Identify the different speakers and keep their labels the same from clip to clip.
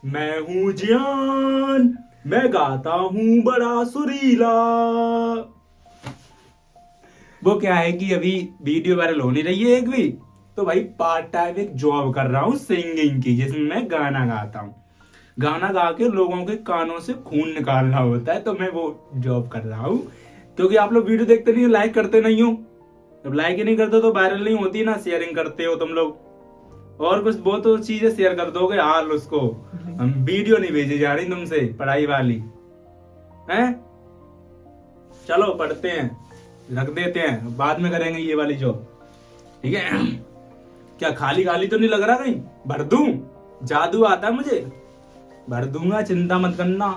Speaker 1: मैं हूँ जियान, मैं गाता हूँ बड़ा सुरीला। वो क्या है कि अभी वीडियो वायरल हो नहीं रही है एक भी, तो भाई पार्ट टाइम एक जॉब कर रहा हूँ सिंगिंग की, जिसमें मैं गाना गाता हूँ। गाना गा के लोगों के कानों से खून निकालना होता है, तो मैं वो जॉब कर रहा हूँ। क्योंकि आप लोग वीडियो देखते नहीं हो, लाइक करते नहीं हो। जब लाइक ही नहीं करते तो वायरल नहीं होती ना। शेयरिंग करते हो तुम लोग, और कुछ बहुत तो चीजें शेयर कर दोगे हाल उसको। हम वीडियो नहीं भेजी जा रही तुमसे पढ़ाई वाली हैं। चलो पढ़ते हैं, रख देते हैं, बाद में करेंगे ये वाली जॉब। ठीक है। क्या खाली खाली तो नहीं लग रहा कहीं? भर दूं? जादू आता है मुझे, भर दूंगा, चिंता मत करना।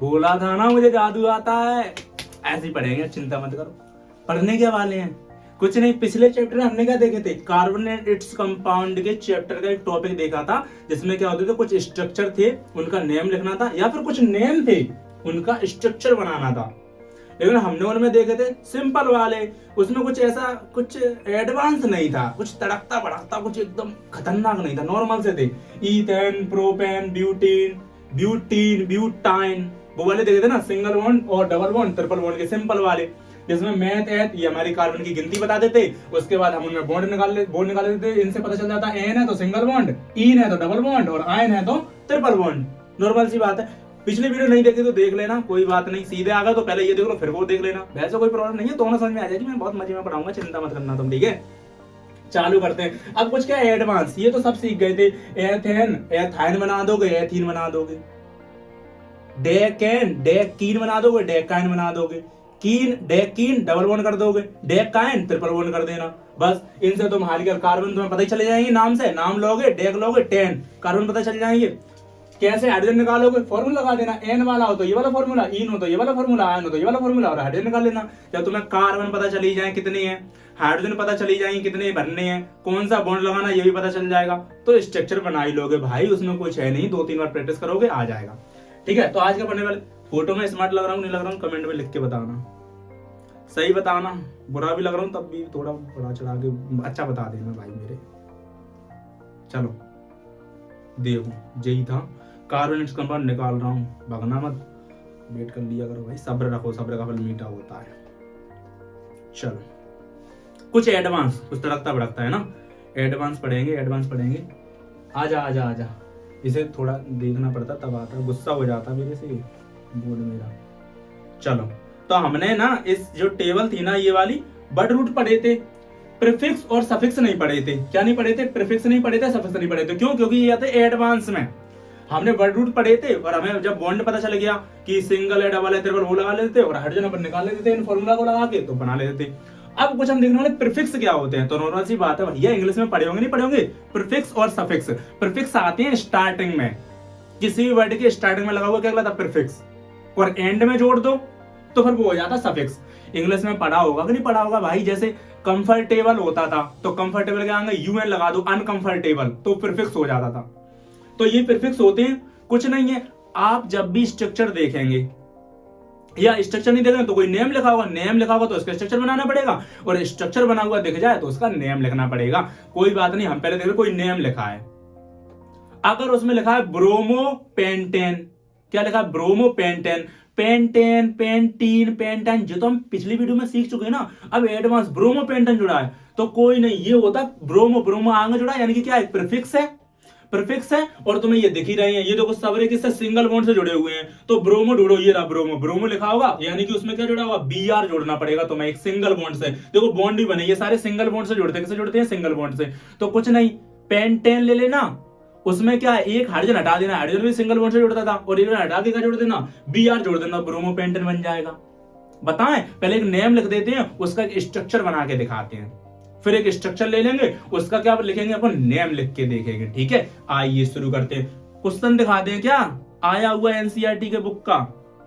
Speaker 1: बोला था ना मुझे जादू आता है। ऐसे ही पढ़ेंगे, चिंता मत करो। पढ़ने के वाले हैं कुछ नहीं। पिछले चैप्टर में हमने क्या देखे थे? कार्बन एंड इट्स कंपाउंड के चैप्टर का एक टॉपिक देखा था, जिसमें क्या होते थे, कुछ स्ट्रक्चर थे, उनका नेम लिखना था, या फिर कुछ नेम थे, उनका स्ट्रक्चर बनाना था। लेकिन हमने उनमें देखे थे सिंपल वाले, उसमें कुछ ऐसा कुछ एडवांस नहीं था, कुछ तड़कता भड़कता, कुछ एकदम खतरनाक नहीं था, नॉर्मल से थे। Ethane, propane, butene, butene, butyne, वो वाले देखे थे ना, सिंगल बॉन्ड और डबल बॉन्ड, ट्रिपल बॉन्ड के सिंपल वाले, जिसमें मैथ एथ ये हमारी कार्बन की गिनती बता देते। उसके बाद हम उनमें बॉन्ड निकाल लेते थे। इनसे पता चल जाता एन है तो सिंगल बॉन्ड, ईन है तो डबल बॉन्ड, और आयन है तो ट्रिपल बॉन्ड। नॉर्मल सी बात है। पिछली वीडियो नहीं देखी तो देख लेना, कोई बात नहीं। सीधे आ गया तो पहले ये देख लो, फिर वो देख लेना, वैसे कोई प्रॉब्लम नहीं है, दोनों समझ में आ जाएगी। मैं बहुत मजे में पढ़ाऊंगा, चिंता मत करना तुम। ठीक है, चालू करते हैं। अब कुछ क्या एडवांस, ये तो सब सीख गए थे। एथेन एथाइन बना दोगे, एथीन बना दोगे। डेकेन डेकीन बना दोगे, डेकाइन बना दोगे। कीन डेकीन डबल बॉन्ड कर दोगे, डेकाइन ट्रिपल बॉन्ड कर देना। बस इनसे तुम हालिकर कार्बन तुम्हें पता ही चले जाएंगे, नाम से नाम लोगे, डेक लोगे, 10 कार्बन पता चल जाएंगे। कैसे हाइड्रोजन निकालोगे? फॉर्मूला लगा देना, एन वाला हो तो ये वाला फॉर्मूला, इन हो तो ये वाला फॉर्मूला, आयन हो तो ये वाला फॉर्मूला, और हाइड्रोजन निकाल लेना। जब तुम्हें कार्बन पता चली जाए कितने हैं, हाइड्रोजन पता चली जाएंगे कितने भरने हैं, कौन सा बॉन्ड लगाना ये भी पता चल जाएगा, तो स्ट्रक्चर बना ही लोगे भाई। उसमें कुछ है नहीं, 2-3 बार प्रैक्टिस करोगे आ जाएगा। ठीक है, तो आज का पढ़ने वाले, फोटो में स्मार्ट लग रहा हूँ नहीं लग रहा हूँ, कमेंट में लिख के बताना, सही बताना। बुरा भी लग रहा हूँ तब भी थोड़ा बड़ा चढ़ा के अच्छा बता देना भाई मेरे। चलो देखो, यही था। कार्बन कंपाउंड निकाल रहा हूँ, भगना मत, वेट कर लिया करो भाई, सब्र रखो, सब्र का फल मीठा होता है। चलो कुछ एडवांस, कुछ तड़कता भड़कता है ना, एडवांस पढ़ेंगे, एडवांस पढ़ेंगे। आजा आजा आजा, इसे थोड़ा देखना पड़ता तब आता, गुस्सा हो जाता मेरे से बोल मेरा। चलो, तो हमने ना इस जो टेबल थी ना ये वाली, बड रूट पढ़े थे, प्रीफिक्स और सफिक्स नहीं पढ़े थे। क्या नहीं पढ़े थे? प्रीफिक्स नहीं पढ़े थे, सफिक्स नहीं पढ़े थे। क्यों? क्योंकि ये आते एडवांस में। हमने वर्ड रूट पढ़े थे, और हमें जब बॉन्ड पता चल गया कि सिंगल है, डबल है, ट्रिपल, वो लगा लेते थे, और हाइड्रोजन अपन निकाल लेते थे इन फॉर्मूला को लगा के, तो बना लेते थे। अब कुछ हम देखने वाले प्रीफिक्स क्या होते हैं। तो नॉर्मल सी बात है भैया, इंग्लिश में पढ़े होंगे नहीं पढ़े होंगे, प्रीफिक्स और सफिक्स। प्रीफिक्स आते हैं स्टार्टिंग में, किसी भी वर्ड के स्टार्टिंग में लगा हुआ क्या कहलाता है? प्रीफिक्स। और एंड में जोड़ दो तो फिर वो हो जाता सफिक्स। इंग्लिश में पढ़ा होगा कि नहीं पढ़ा होगा भाई, जैसे कंफर्टेबल होता था तो कंफर्टेबल के आगे यूएन लगा दो, अनकंफर्टेबल, तो प्रीफिक्स हो जाता था। तो ये प्रीफिक्स होते हैं, कुछ नहीं है। आप जब भी स्ट्रक्चर देखेंगे, या स्ट्रक्चर नहीं देखेंगे तो कोई नेम लिखा होगा, नेम लिखा होगा तो उसका स्ट्रक्चर बनाना पड़ेगा, और स्ट्रक्चर बना हुआ दिख जाए तो उसका नेम लिखना पड़ेगा। कोई बात नहीं, हम पहले देख रहे कोई नेम लिखा है। अगर उसमें लिखा है ब्रोमोपेंटेन, क्या लिखा है? ब्रोमोपेंटेन, पेंटेन, पेंटीन, पेंटाइन, जो तो हम पिछली वीडियो में सीख चुके हैं ना। अब एडवांस ब्रोमोपेंटेन जुड़ा है तो कोई नहीं, ये होता ब्रोमो, ब्रोमो आगे जुड़ा, यानी कि क्या है? प्रीफिक्स है, प्रीफिक्स है। और तुम्हें ये दिख ही रहे हैं, ये देखो सबरे किससे? सिंगल बॉन्ड से जुड़े हुए हैं। तो ब्रोमो ढूंढो, ये रहा ब्रोमो, ब्रोमो लिखा होगा, यानी कि उसमें क्या जुड़ा होगा? बीआर जोड़ना पड़ेगा तुम्हें, एक सिंगल बॉन्ड से। देखो बॉन्ड भी बने, ये सारे सिंगल बॉन्ड से जुड़ते हैं। किससे जुड़ते हैं? सिंगल बॉन्ड से। तो कुछ नहीं, पेंटेन ले लेना, उसमें क्या है? एक हाइड्रोजन हटा देना, हाइड्रोजन भी सिंगल बॉन्ड से जुड़ता था, और एक हटा के क्या जोड़ देना? बीआर जोड़ देना, ब्रोमो पेंटेन बन जाएगा। बताएं, पहले एक नेम लिख देते हैं, उसका एक स्ट्रक्चर बना के दिखाते हैं, फिर एक स्ट्रक्चर ले लेंगे, उसका क्या लिखेंगे अपन? नेम लिख के देखेंगे। ठीक है, आइए शुरू करते हैं। क्वेश्चन दिखाते हैं क्या आया हुआ एनसीईआरटी के बुक का?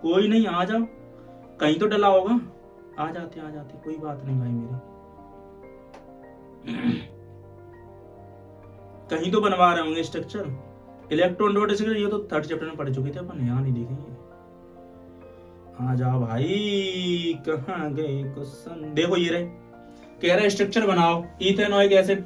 Speaker 1: कोई नहीं, आ जाओ, कहीं तो डला होगा, आ जाते कोई बात नहीं भाई मेरी। कहीं तो बनवा रहे होंगे स्ट्रक्चर। इलेक्ट्रॉन डॉट स्ट्रक्चर, ये तो थर्ड चैप्टर में पढ़ चुके थे अपन, यहाँ नहीं देखेंगे। आ जाओ भाई, कहाँ गए क्वेश्चन? देखो ये रहे, कह रहे स्ट्रक्चर बनाओ इथेनोइक एसिड,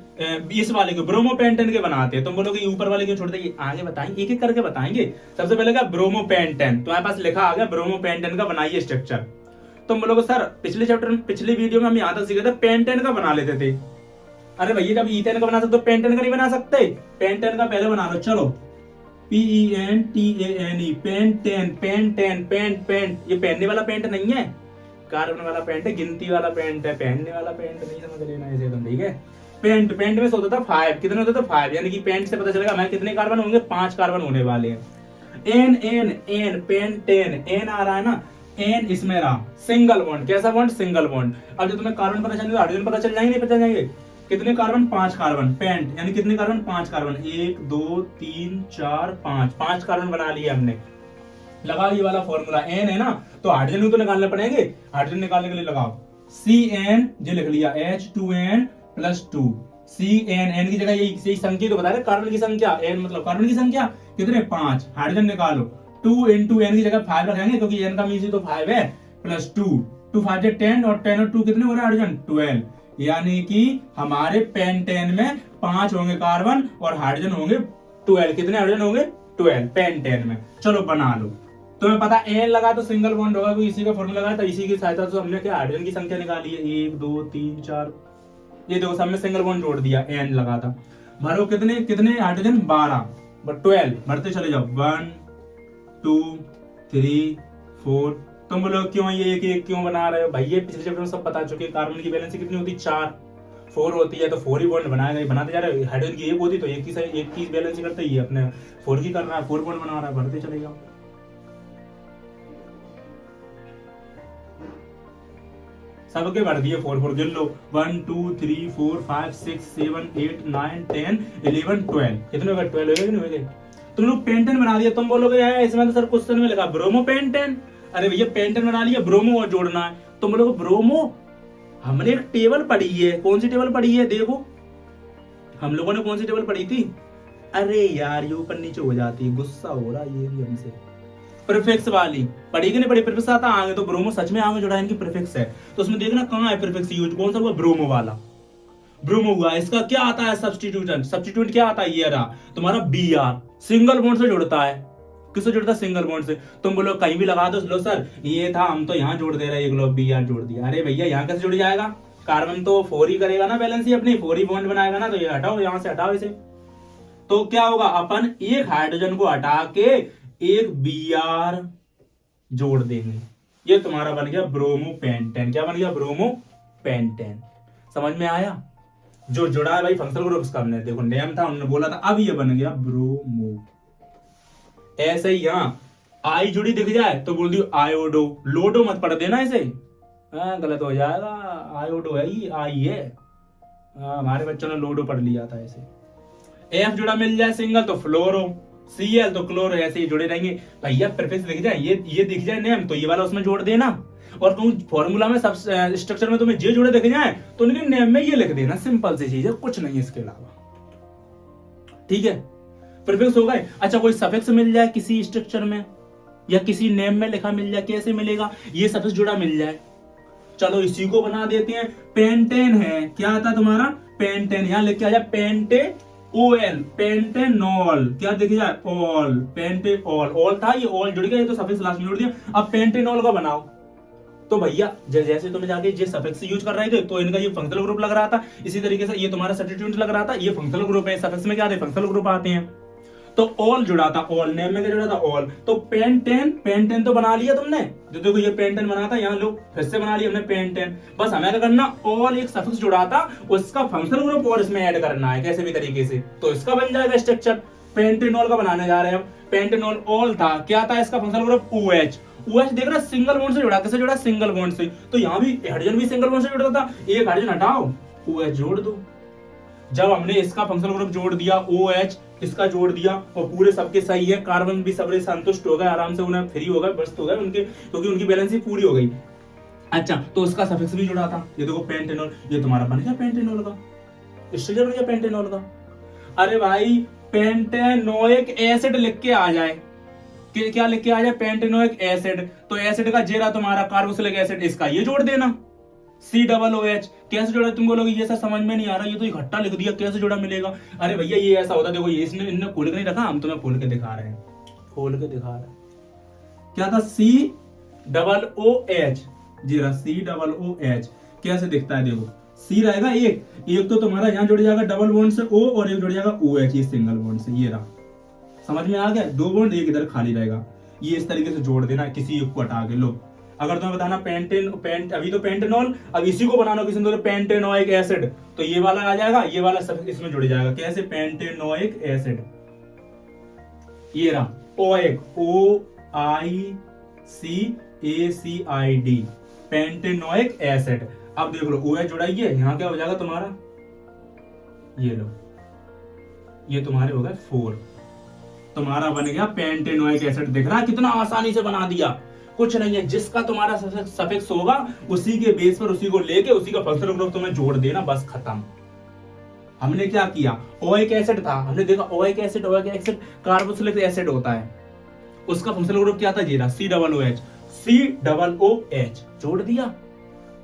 Speaker 1: इस वाले के ब्रोमोपेंटेन के बनाते हैं। तुम बोलोगे ऊपर वाले क्यों छोड़ते हैं, आगे बताएंगे, एक एक करके बताएंगे। सबसे पहले क्या ब्रोमोपेंटेन, तुम्हारे पास लिखा आ गया ब्रोमोपेंटेन का बनाइए स्ट्रक्चर। तुम बोलोगे सर पिछले चैप्टर में, पिछली वीडियो में हम यहाँ तक सीखे थे पेंटेन का बना लेते थे। अरे भैया जब इथेन का बना सकते हो पेंटेन का नहीं बना सकते, पेंटेन का पहले बना लो। चलो PENTANE पेंटेन, पेंटेन, पेंट, ये पहनने वाला पेंट नहीं है, कार्बन वाला पेंट है, गिनती वाला पेंट है, पहनने वाला पेंट नहीं, समझ लेना ऐसे तुम, ठीक है। पेंट, पेंट में से होता था 5, कितने होते थे 5, यानी कि पेंट से पता चलेगा हमें कितने कार्बन होंगे, 5 कार्बन होने वाले हैं। एन पेंटेन, एन आ रहा है ना, एन इसमें रहा सिंगल बॉन्ड, कैसा बॉन्ड, सिंगल बॉन्ड। अब जब तुम्हें कार्बन पता चलेगा हाइड्रोजन पता चल जाएंगे, नहीं पता जाएंगे, कितने कार्बन, 5 कार्बन, पेंट यानी कितने कार्बन, 5 कार्बन, 1 2 3 4 5 कार्बन बना लिए हमने। लगाओ ये वाला फॉर्मूला, एन है ना, तो हाइड्रोजन तो निकालने पड़ेंगे, हाइड्रोजन निकालने के लिए लगाओ CN, जो लिख लिया H2N+2, CN, एन की जगह यही संख्या तो बता रहे, कार्बन की संख्या, एन मतलब कार्बन की संख्या कितने, 5, हाइड्रोजन निकालो, 2 × n की जगह 5 रखेंगे क्योंकि n का मीन तो 5 है, +2, 2 5 10, और 10 और 2 कितने हो रहे हैं हाइड्रोजन, 12, यानी कि हमारे पेंटेन में 5 होंगे कार्बन और हाइड्रोजन होंगे 12, कितने हाइड्रोजन होंगे, 12 पेंटेन में। चलो बना लो, तुम्हें पता एन लगा तो सिंगल बॉन्ड होगा, क्योंकि इसी का फॉर्मूला लगा था, इसी की सहायता से हमने क्या हाइड्रोजन की संख्या निकाली है, 1 2 3 4, ये देखो सब में सिंगल बॉन्ड जोड़ दिया, एन लगा था। भरो कितने कितने हाइड्रोजन, 12, बट 12 भरते चले जाओ, 1 2 3 4। तुम बोलो क्यों ये एक एक क्यों बना रहे हो भाई, ये पिछले चैप्टर में सब बता चुके, कार्बन की वैलेंसी कितनी होती है, 4, 4 होती है, तो 4 ही बॉन्ड बनाएगा, बनाते जा रहे हो। हाइड्रोजन की एक होती तो एक की वैलेंसी करते, ये अपने 4 की कर रहा है, 4 बॉन्ड बना रहा है, भरते चले जाओ। सबके भर दिए 4 4, गिन लो 1 2 3 4 5 6 7 8 9 10 11 12, कितने हो गए, 12 हो गए नहीं हो गए। तुम लोग पेंटेन बना दिया, तुम बोलोगे यार इसमें तो सर क्वेश्चन में लिखा ब्रोमो पेंटेन, अरे भैया पेंटेन बना लिया, ब्रोमो और जोड़ना है। तुम बोलोगे ब्रोमो, हमने एक टेबल पढ़ी है, कौन सी टेबल पढ़ी है, देखो हम लोगों ने कौन सी टेबल पढ़ी थी, अरे यार ये ऊपर नीचे हो जाती है, गुस्सा हो रहा है ये भी हमसे, प्रीफिक्स वाली पढ़ी कि नहीं पढ़ी, प्रीफिक्स आता आगे, तो ब्रोमो सच में आगे जुड़ा इनकी प्रीफिक्स है, तो उसमें देखना कहाँ है प्रीफिक्स यूज, कौन सा हुआ, ब्रोमो वाला, ब्रोमो हुआ। इसका क्या आता है सब्स्टिट्यूशन, सब्स्टिट्यूट क्या आता है, ये रहा तुम्हारा Br, सिंगल बॉन्ड से जुड़ता है, किससे जुड़ता है, सिंगल बॉन्ड से। तुम बोलो कहीं भी लगा दो, लो सर ये था हम तो यहाँ जोड़ दे रहे हैं, एक लोग Br जोड़ दिया, अरे भैया यहाँ कैसे जुड़ जाएगा, कार्बन तो 4 ही करेगा ना वैलेंसी अपनी, 4 ही बॉन्ड बनाएगा ना, तो ये हटाओ, यहाँ से हटाओ इसे, तो क्या होगा, अपन एक हाइड्रोजन को हटा के एक Br जोड़ देंगे, ये तुम्हारा बन गया ब्रोमो पेंटेन। क्या बन गया, ब्रोमो पेंटेन। समझ में आया, जो जुड़ा है भाई फंक्शनल ग्रुप्स का, हमने देखो नेम था उन्होंने बोला था, अब ये बन गया ब्रोमो। ऐसे ही यहाँ आई जुड़ी दिख जाए तो बोल दियो आयोडो, लोडो मत पढ़ देना इसे, गलत हो जाएगा, आयोडो है ही, आई है, हमारे बच्चों ने लोडो पढ़ लिया था ऐसे। एफ जुड़ा मिल जाए सिंगल तो फ्लोरो, Cl तो क्लोरो, ऐसे ही जुड़े रहेंगे भैया, प्रीफिक्स दिख जाए, ये दिख जाए नेम तो ये वाला उसमें जोड़ देना, और कहूँ फॉर्मूला में सब स्ट्रक्चर में तुम्हें जे जुड़े दिख जाए तो उनके नेम में ये लिख देना, सिंपल सी चीज है, कुछ नहीं इसके अलावा, ठीक है। प्रीफिक्स हो गए। अच्छा कोई सफिक्स मिल जाए किसी स्ट्रक्चर में या किसी नेम में लिखा मिल जाए, कैसे मिलेगा, ये सफिक्स जुड़ा मिल जाए, चलो इसी को बना देते हैं, पेंटेन है, क्या आता तुम्हारा, पेंटेन, यहाँ लिख के आ जाए पेंटे OL, पेंटेनॉल, क्या देखिए जाए, ऑल, पेंटेऑल, ऑल था, ये ऑल जुड़ गया, ये तो सफिक्स लास्ट में जोड़ दिया, अब पेंटेनॉल का बनाओ, तो भैया जैसे तुम जाके जे सफिक्स यूज कर रहे थे तो इनका ये फंक्शनल ग्रुप लग रहा था, इसी तरीके से ये तुम्हारा सब्स्टिट्यूट लग रहा था, ये फंक्शनल ग्रुप है, सफिक्स में क्या आते हैं, फंक्शनल ग्रुप आते हैं, तो ऑल जुड़ा था, ऑल नेम में क्या जुड़ा था, ऑल, तो पेंटेन, पेंटेन तो बना लिया तुमने, जो देखो ये पेंटेन बना था, यहाँ लो फिर से बना लिया हमने पेंटेन, बस हमें क्या करना, ऑल एक सफिक्स जुड़ा था उसका फंक्शनल ग्रुप और इसमें ऐड करना है कैसे भी तरीके से, तो इसका बन जाएगा स्ट्रक्चर, पेंटेनॉल का बनाने जा रहे हैं हम। पेंटेनॉल ऑल था, क्या था इसका फंक्शनल ग्रुप, OH, OH देख रहा सिंगल बॉन्ड से जुड़ा, कैसे जुड़ा, सिंगल बॉन्ड से, तो यहाँ भी हाइड्रोजन भी सिंगल बॉन्ड से जुड़ा था, एक हाइड्रोजन हटाओ OH जोड़ दो। जब हमने इसका फंक्शनल ग्रुप जोड़ दिया OH, इसका जोड़ दिया और पूरे सबके सही है, कार्बन भी सबरे संतुष्ट हो गए, आराम से उन्हें फ्री हो गए, बस्त हो गए उनके, क्योंकि उनकी बैलेंस पूरी हो गई। अच्छा तो उसका सफिक्स भी जुड़ा था, ये देखो पेंटेनॉल, ये तुम्हारा बन गया पेंटेनॉल का स्ट्रक्चर, बन गया पेंटेनॉल का। अरे भाई पेंटेनोइक एसिड लिख के आ जाए, क्या लिख के आ जाए, पेंटेनोइक एसिड, तो एसिड का जेरा तुम्हारा कार्बोक्सिलिक एसिड, इसका ये जोड़ देना, COOH कैसे जोड़ा? तुम बोलोगे ये सर समझ में नहीं आ रहा, ये तो इकट्ठा लिख दिया, कैसे जोड़ा मिलेगा? अरे भैया ये ऐसा होता है, देखो ये इसने इनने खोल के नहीं रखा, हम तुम्हें खोल के दिखा रहे हैं, खोल के दिखा रहे हैं। क्या था? COOH, जी रहा COOH। कैसे दिखता है? देखो C रहेगा एक तो तुम्हारा यहाँ जुड़ जाएगा डबल बॉन्ड से O, और एक जुड़ जाएगा OH ये सिंगल बॉन्ड से, ये रहा। समझ में आ गया? 2 बॉन्ड, एक इधर खाली रहेगा। ये इस तरीके से जोड़ देना, किसी एक को हटा के। लो अगर तुम्हें बताना अभी तो पेंटेनॉल, अब इसी को बनाना किसी ने, तो पेंटेनोइक एसिड, तो ये वाला आ जाएगा, ये वाला सब इसमें जुड़ जाएगा। कैसे? पेंटेनोइक एसिड, ये रहा OIC, OICACID, पेंटेनोइक एसिड। अब देख लो OH जुड़ाइए, यहाँ क्या हो जाएगा तुम्हारा? ये लो, ये तुम्हारे हो गए 4, तुम्हारा बन गया पेंटेनोइक एसिड। दिख रहा है कितना आसानी से बना दिया? कुछ नहीं है, जिसका तुम्हारा सफिक्स होगा उसी के बेस पर उसी को लेके उसी का फंक्शनल ग्रुप तुम्हें जोड़ देना, बस खत्म। हमने क्या किया? ओइक एसिड था, हमने देखा ओइक एसिड कार्बोक्सिलिक एसिड होता है, उसका फंक्शनल ग्रुप क्या था? जीरा, COOH जोड़ दिया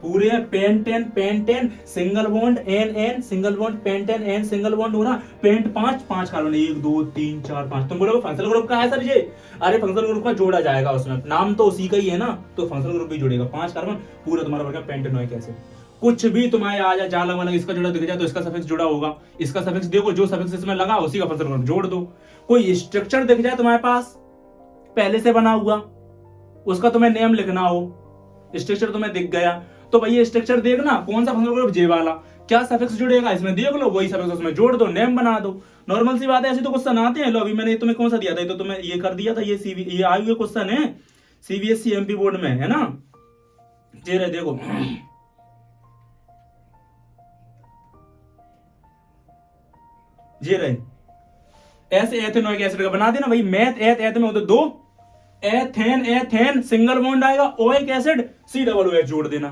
Speaker 1: पूरे। Pentane single bond and single bond, pentane and single bond हो रहा, पेंट 5 कार्बन, 1 2 3 4 5। तुम बोलोगे फंक्शनल ग्रुप का है सर ये? अरे फंक्शनल ग्रुप का जोड़ा जाएगा, उसमें नाम तो उसी का ही है ना, तो फंक्शनल ग्रुप भी जोड़ेगा। 5 कार्बन पूरा तुम्हारा बन गया पेंटेनोइक एसिड। कुछ भी तुम्हारे आ जाए जालग वालग, इसका जोड़ा दिख जाए तो इसका सफिक्स जुड़ा होगा, इसका सफिक्स देखो, जो सफिक्स इसमें लगा उसी का फंक्शनल ग्रुप जोड़ दो। कोई स्ट्रक्चर दिख जाए तुम्हारे पास पहले से बना हुआ, उसका तुम्हें नेम लिखना हो, स्ट्रक्चर तुम्हें दिख गया तो भैया स्ट्रक्चर देखना कौन सा फंक्शनल ग्रुप, जे वाला, क्या सफिक्स जुड़ेगा इसमें देख लो, वही सफिक्स उसमें जोड़ दो, नेम बना दो। नॉर्मल सी बात है, ऐसे तो क्वेश्चन आते हैं। लो अभी मैंने तुम्हें कौन सा दिया था, तो तुम्हें ये कर दिया था, ये आए हुए क्वेश्चन है CBSE MP बोर्ड में, है ना? जे रहे देखो, जे रहे ऐसे एथेनोइक एसिड का बना देना भाई, मैथ एथ में होते 2, एथेन सिंगल बॉन्ड आएगा, ओइक एसिड COOH जोड़ देना,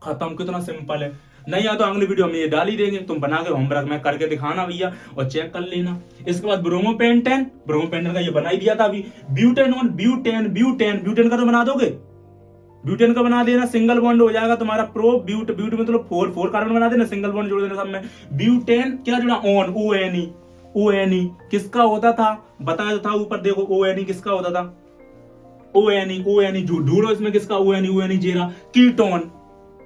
Speaker 1: खत्म। कितना सिंपल है। नहीं या तो अगली वीडियो में ये डाल ही देंगे, तुम बना के होमवर्क में करके दिखाना भैया और चेक कर लेना। इसके बाद ब्रोमोपेंटेन का ये बना ही दिया था अभी। ब्यूटेन का तो बना दोगे, ब्यूटेन का बना देना, सिंगल बॉन्ड हो जाएगा तुम्हारा प्रो ब्यूट मतलब 4 कार्बन बना देना, सिंगल बॉन्ड जोड़ देना सब में। ब्यूटेन क्या जुड़ा? ऑन, ONE किसका होता था? बताया था ऊपर, देखो ONE किसका होता था? ONE ढूंढो इसमें किसका? ONE जीरा। कीटोन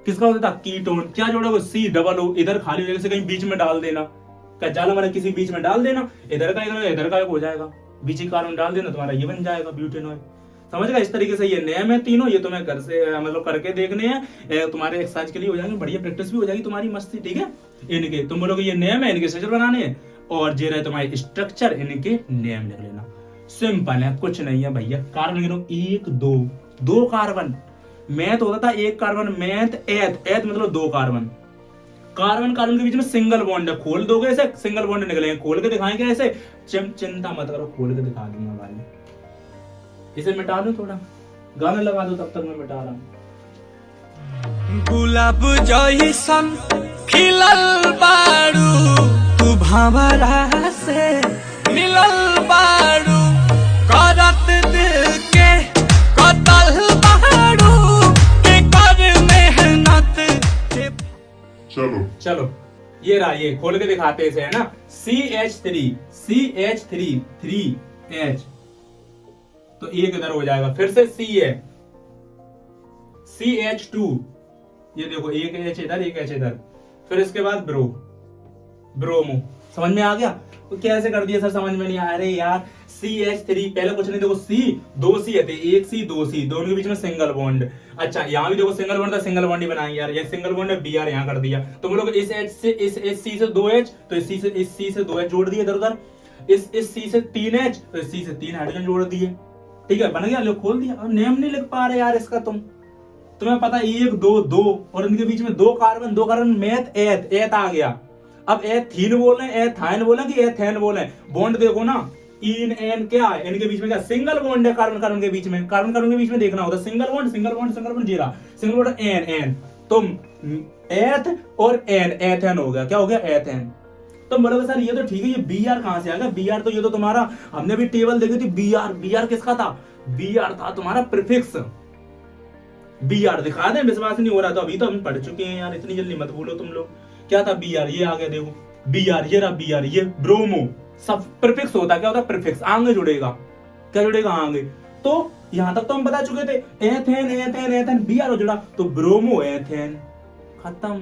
Speaker 1: किसका होता था? कीटोन। क्या जोड़ोगे? COO, इधर खाली जगह से कहीं बीच में डाल देना, क्या जाला वाला किसी बीच में डाल देना, इधर का एक हो जाएगा, बीच ही कार्बन डाल देना, तुम्हारा ये बन जाएगा ब्यूटेनॉइड। समझ गए? इस तरीके से ये नेम है तीनों, ये तुम्हें घर से मतलब करके देखने हैं, तुम्हारे एक्सरसाइज के लिए हो जाएंगे, बढ़िया प्रैक्टिस भी हो जाएगी तुम्हारी मस्ती, ठीक है? इनके तुम बोलोगे ये नेम है, इनके स्ट्रक्चर बनाने हैं, और जे रहे तुम्हारे स्ट्रक्चर, इनके नेम लिख लेना। सिंपल है, कुछ नहीं है भैया। कार्बन गिनो, 1 2 कार्बन, मैथ होता था 1 कार्बन, मैथ एथ मतलब 2 कार्बन, कार्बन के बीच में सिंगल बॉन्ड है, खोल दोगे ऐसे सिंगल बॉन्ड निकलेंगे, खोल के दिखाएंगे ऐसे, चिंता मत करो, खोल के दिखा दूंगा भाई। इसे मिटा दो, थोड़ा गाना लगा दो, तब तक मैं मिटा रहा हूं।
Speaker 2: गुलाब जइसन खिलल बारू, तू भंवरा से मिलल बारू, करत दिल के कतल बारू, के कर मेहनत के।
Speaker 1: चलो ये रहा, ये खोल के दिखाते हैं इसे, है ना? CH3 तो एक इधर हो जाएगा, फिर से CH2, ये देखो एक H इधर एक H इधर, फिर इसके बाद ब्रोमो। समझ में आ गया? तो कैसे कर दिया सर, समझ में नहीं आया? अरे यार CH3 पहले कुछ नहीं, देखो दो C थे, 1 C 2 C, दोनों के बीच में सिंगल बॉन्ड। अच्छा यहाँ भी देखो सिंगल बॉन्ड था, सिंगल बॉन्ड ही बनाएंगे यार, ये सिंगल बॉन्ड है, Br यहाँ कर दिया। तो हम लोग इस H से इस C से 2H, तो इस C से 2H जोड़ दिए इधर उधर, इस C से 3H, तो इस C से 3 हाइड्रोजन जोड़ दिए, ठीक है, बन गया। लो खोल दिया। अब नेम नहीं लिख पा रहे यार इसका, तुम्हें पता 1 2 और इनके बीच में 2 कार्बन, मैथ एथ आ गया। अब एथीन बोले, एथाइन बोले कि एथेन बोले, बॉन्ड देखो ना, इन एन क्या है, इनके बीच में क्या सिंगल बॉन्ड है, कार्बन के बीच में, कार्बन के बीच में देखना होता है सिंगल बॉन्ड जीरा, सिंगल बॉन्ड एन, तुम एथ और एथेन हो गया, क्या हो गया? एथेन। तो बोलोगे सर ये तो ठीक है, ये Br कहां से आ गया? Br तो ये तो तुम्हारा, हमने भी टेबल देखी थी, Br किसका था? Br था तुम्हारा प्रीफिक्स, बी आर दिखा दें, विश्वास नहीं हो रहा तो अभी तो हम पढ़ चुके हैं यार, इतनी जल्दी मत भूलो तुम लोग। क्या था बी आर, ये आगे देखो बी आर, ये रहा बी आर, ये ब्रोमो। सब प्रीफिक्स होता है, क्या होता है प्रीफिक्स, आगे जुड़ेगा, क्या जुड़ेगा आगे। तो यहां तक तो हम बता चुके थे, ethane ethane ethane B R जुड़ा तो ब्रोमो एथेन, खत्म।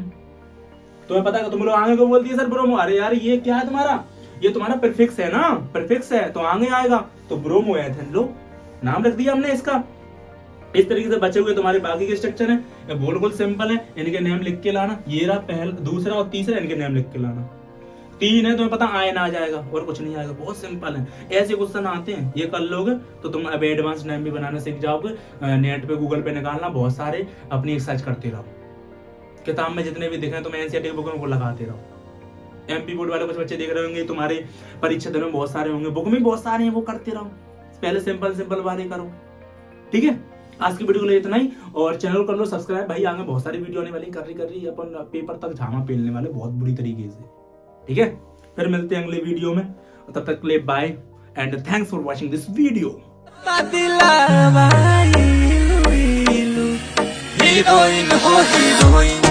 Speaker 1: तुम्हें पता है तुम लोग आगे को बोलती है सर ब्रोमो, अरे यार ये क्या है तुम्हारा, ये तुम्हारा प्रीफिक्स है ना, प्रीफिक्स है तो आगे आएगा तो ब्रोमो एथेन, लो नाम रख दिया हमने इसका। इस तरीके से बचे हुए तुम्हारे बाकी के स्ट्रक्चर है, ये बिल्कुल सिंपल है, इनके नेम लिख के लाना। ये रहा पहला, दूसरा और तीसरा, इनके नेम लिख के लाना। 3 है तुम्हें पता, आयन आ जाएगा और कुछ नहीं आएगा, बहुत सिंपल है। ऐसे क्वेश्चन आते हैं, ये कर लोगे तो तुम अब एडवांस नेम भी बनाना सीख जाओगे। नेट पे गूगल पे निकालना, बहुत सारे अपनी सर्च करते रहो, किताब में जितने भी दिखे तुम एनसीईआरटी बुक में वो लगाते रहो। एमपी बोर्ड वाले कुछ बच्चे देख रहे होंगे, तुम्हारे परीक्षा दिनों में बहुत सारे होंगे, बुक में बहुत सारे हैं, वो करते रहो। पहले सिंपल सिंपल वाले करो, ठीक है। आज की वीडियो के लिए इतना ही, और चैनल कर लो सब्सक्राइब भाई, आगे बहुत सारी वीडियो आने वाली, कर रही अपन पेपर तक झामा पेलने वाले बहुत बुरी तरीके से, ठीक है। फिर मिलते हैं अगले वीडियो में, तब तक के लिए bye and thanks for watching this video.
Speaker 2: Heroin, oh heroin.